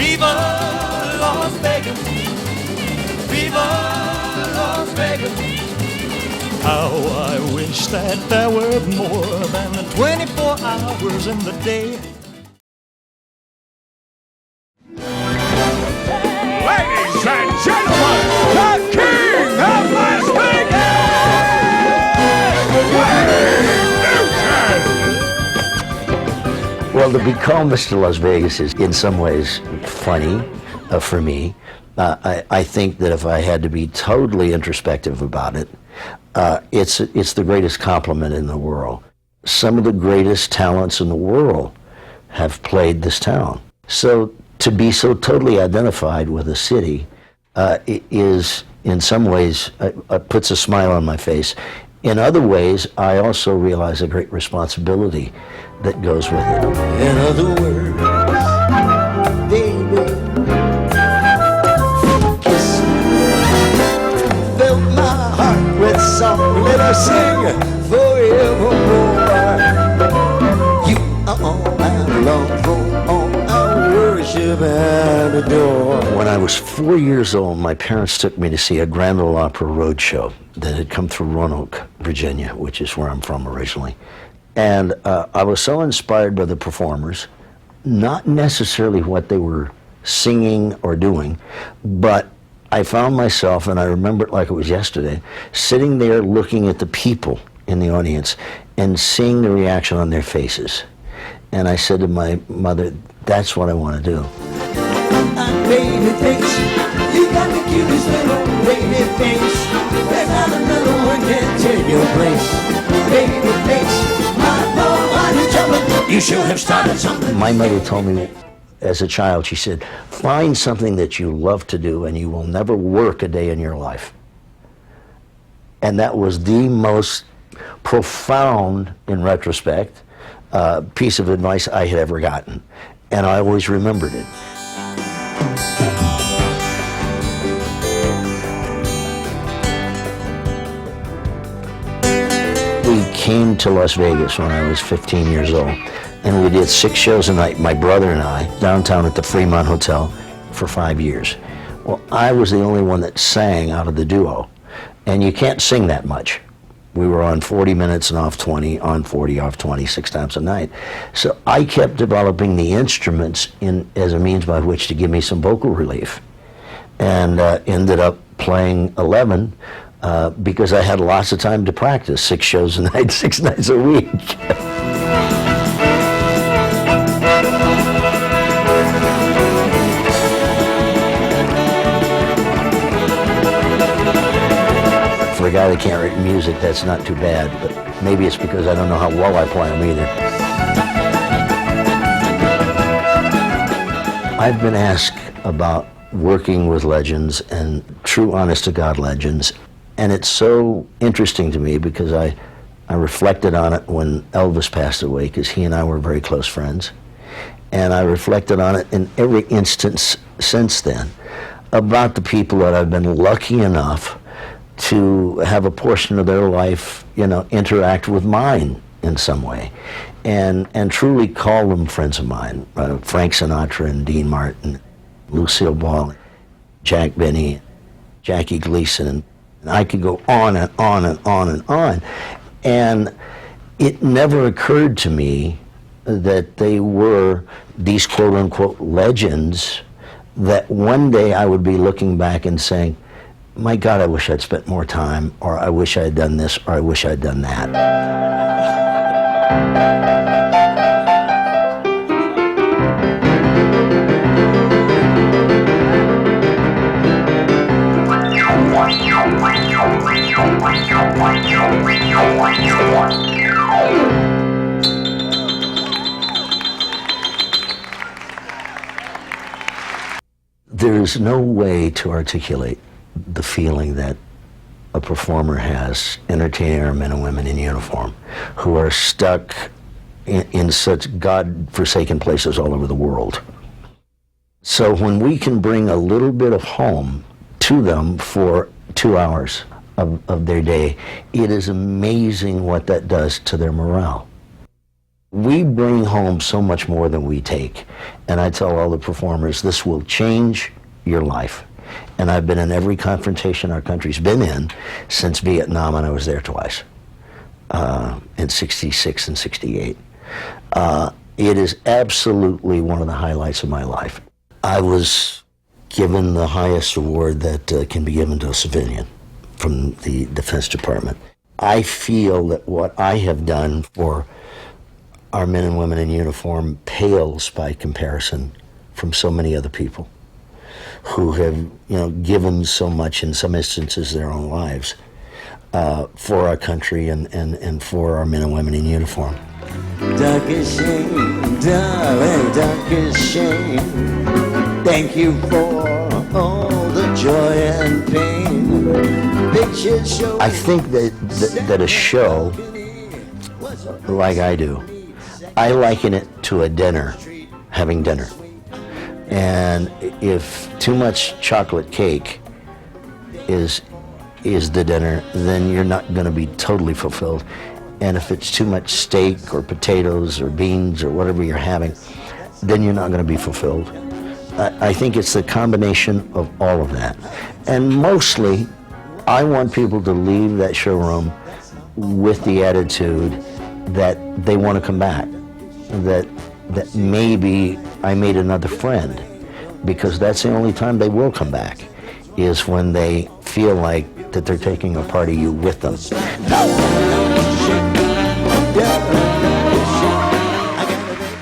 Viva Las Vegas, Viva Las Vegas. How I wish that there were more than 24 hours in the day. Ladies and gentlemen, the King of Las Vegas, Wayne Newton! Well, to be called Mr. Las Vegas is in some ways funny for me. I think that if I had to be totally introspective about it, it's the greatest compliment in the world. Some of the greatest talents in the world have played this town. So to be so totally identified with a city is, in some ways, puts a smile on my face. In other ways, I also realize a great responsibility that goes with it. In other words, baby, kiss me. Fill my heart with song, let us sing forevermore. You are all I long for, all I worship and adore. When I was 4 years old, my parents took me to see a Grand Ole Opry roadshow that had come through Roanoke, Virginia, which is where I'm from originally. And I was so inspired by the performers, not necessarily what they were singing or doing, but I found myself, and I remember it like it was yesterday, sitting there looking at the people in the audience and seeing the reaction on their faces. And I said to my mother, that's what I want to do. Baby face, you got the cutest little baby face. There's not another one can take your place. Baby face, my boy, you should have started something. My mother told me as a child, she said, find something that you love to do and you will never work a day in your life. And that was the most profound, in retrospect, piece of advice I had ever gotten. And I always remembered it. We came to Las Vegas when I was 15 years old, and we did 6 shows a night, my brother and I, downtown at the Fremont Hotel for 5 years. Well, I was the only one that sang out of the duo, and you can't sing that much. We were on 40 minutes and off 20, on 40, off 20, 6 times a night. So I kept developing the instruments as a means by which to give me some vocal relief, and ended up playing 11 because I had lots of time to practice, 6 shows a night, 6 nights a week. For a guy that can't write music, that's not too bad, but maybe it's because I don't know how well I play them either. I've been asked about working with legends and true honest-to-God legends, and it's so interesting to me because I reflected on it when Elvis passed away, because he and I were very close friends, and I reflected on it in every instance since then about the people that I've been lucky enough to have a portion of their life, interact with mine in some way, and truly call them friends of mine. Frank Sinatra and Dean Martin, Lucille Ball, Jack Benny, Jackie Gleason, and I could go on and on and on and on. And it never occurred to me that they were these quote-unquote legends that one day I would be looking back and saying, my God, I wish I'd spent more time, or I wish I had done this, or I wish I'd done that. There's no way to articulate the feeling that a performer has entertaining our men and women in uniform who are stuck in such God-forsaken places all over the world. So when we can bring a little bit of home to them for 2 hours of their day, it is amazing what that does to their morale. We bring home so much more than we take. And I tell all the performers, this will change your life. And I've been in every confrontation our country's been in since Vietnam, and I was there twice, in 66 and 68. It is absolutely one of the highlights of my life. I was given the highest award that can be given to a civilian from the Defense Department. I feel that what I have done for our men and women in uniform pales by comparison from so many other people who have, given so much, in some instances, their own lives for our country and for our men and women in uniform. Darkest shame, darling, darkest shame. Thank you for all the joy and pain. Pictures show. I think that a show like I do, I liken it to a dinner, having dinner. And if too much chocolate cake is the dinner, then you're not going to be totally fulfilled. And if it's too much steak or potatoes or beans or whatever you're having, then you're not going to be fulfilled. I think it's the combination of all of that. And mostly, I want people to leave that showroom with the attitude that they want to come back, that maybe I made another friend, because that's the only time they will come back, is when they feel like that they're taking a part of you with them.